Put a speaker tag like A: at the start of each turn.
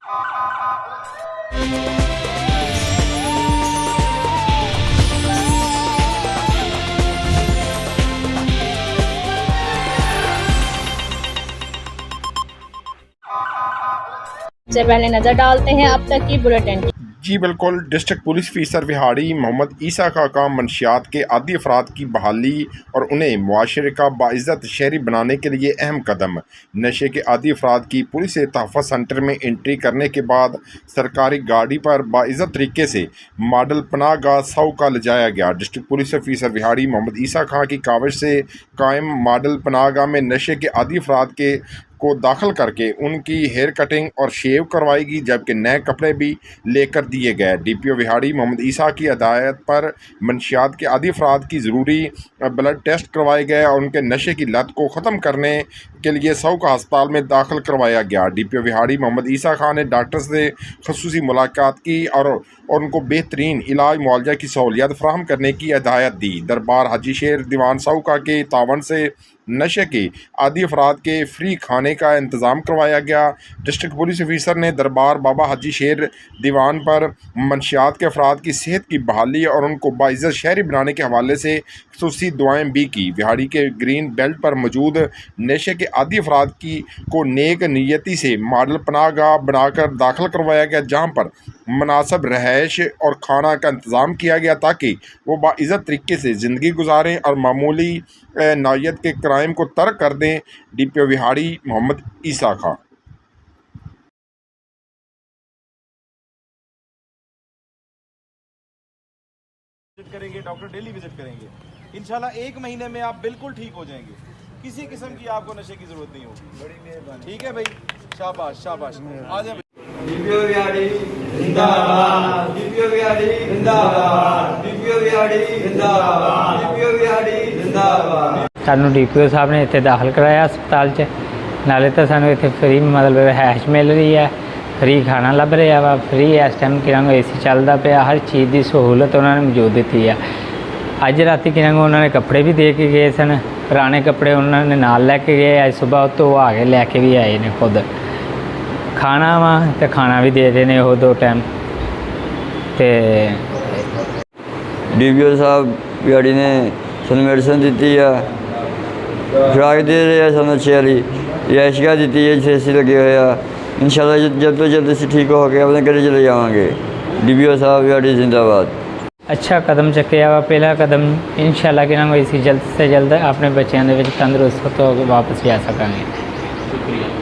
A: से पहले नजर डालते हैं अब तक की बुलेटिन की।
B: जी बिल्कुल। डिस्ट्रिक्ट पुलिस अफसर विहाड़ी मोहम्मद ईसा का मंशियात के आदी अफराद की बहाली और उन्हें मुआशरे का बाइज़्ज़त शहरी बनाने के लिए अहम कदम। नशे के आदी अफराद की पुलिस तहफ़्फ़ुज़ सेंटर में एंट्री करने के बाद सरकारी गाड़ी पर बाइज़्ज़त तरीके से मॉडल पनाह गाह सऊका ले जाया गया। डिस्ट्रिक्ट पुलिस अफसर विहाड़ी मोहम्मद ईसा खां की काविश से कायम मॉडल पनाह गाह में नशे के आदी अफराद को दाखिल करके उनकी हेयर कटिंग और शेव करवाई गई, जबकि नए कपड़े भी लेकर दिए गए। DPO विहाड़ी मोहम्मद ईसा की हदायत पर मंशियात के आदी अफराद की ज़रूरी ब्लड टेस्ट करवाए गए और उनके नशे की लत को ख़त्म करने के लिए सऊका अस्पताल में दाखिल करवाया गया। DPO विहाड़ी मोहम्मद ईसा खान ने डॉक्टर से खसूसी मुलाकात की और उनको बेहतरीन इलाज मुआवजा की सहूलियत फराहम करने की हिदायत दी। दरबार हाजी शेर दीवान सऊका के तावन से नशे के आदी अफराद के फ्री खाने का इंतज़ाम करवाया गया। डिस्ट्रिक्ट पुलिस अफसर ने दरबार बाबा हाजी शेर दीवान पर मंशियात के अफराद की सेहत की बहाली और उनको बाइज़्ज़त शहरी बनाने के हवाले से खसूसी दुआएँ भी की। विहाड़ी के ग्रीन बेल्ट पर मौजूद नशे के आदी अफराद को नेक नीयती से मॉडल पनाह गाह बनाकर दाखिल करवाया गया, जहाँ पर मुनासिब रहायश और खाना का इंतज़ाम किया गया ताकि वो बाइज़्ज़त तरीके से ज़िंदगी गुजारें और मामूली नौयत के क्राइम को तर्क कर दें। DPO विहाड़ी मोहम्मद ईसा खां।
C: करेंगे, डॉक्टर डेली विजिट करेंगे। इंशाल्लाह 1 महीने में आप बिल्कुल ठीक हो जाएंगे। किसी किस्म की आपको नशे की जरूरत नहीं होगी। बड़ी मेहरबानी। ठीक है भाई, शाबाश शाबाश। आ जाए।
D: DPO विहाड़ी जिंदाबाद, DPO विहाड़ी जिंदाबाद, DPO विहाड़ी जिंदाबाद, DPO विहाड़ी जिंदाबाद।
E: सानू DPO साहब ने इत्थे दाखिल कराया अस्पताल च, नाले तो सानू इत्थे फ्री मतलब रिहाइश मिल रही है, फ्री खाना लभ रहा वा, फ्री इस टाइम किरंग AC चलता पाया, हर चीज़ की सहूलत उन्होंने मौजूद दी है। अज राती किरंग उन्होंने कपड़े भी दे के गए सन, पुराने कपड़े उन्होंने नाल लैके गए, अज सुबह तो आ के लैके भी आए ने खुद। खाना वा तो खाना भी दे रहे हैं वो 2 टाइम। तो
D: DPO साहब विहाड़ी ने सानू मेडिसिन दी है, खुराक दे रहे हैं, सानू अच्छी वाली रिहाइश दी है जिथे AC लगे हुए हैं। इंशाल्लाह जल्द तो जल्द से ठीक हो गया अपने घर चले जाएंगे। DPO साहब विहाड़ी जिंदाबाद।
E: अच्छा कदम चुकया वा, पहला कदम इंशाल्लाह कि ना इसी जल्द से जल्द अपने बच्चों के तंदुरुस्त हो तो वापस जा सकेंगे। शुक्रिया।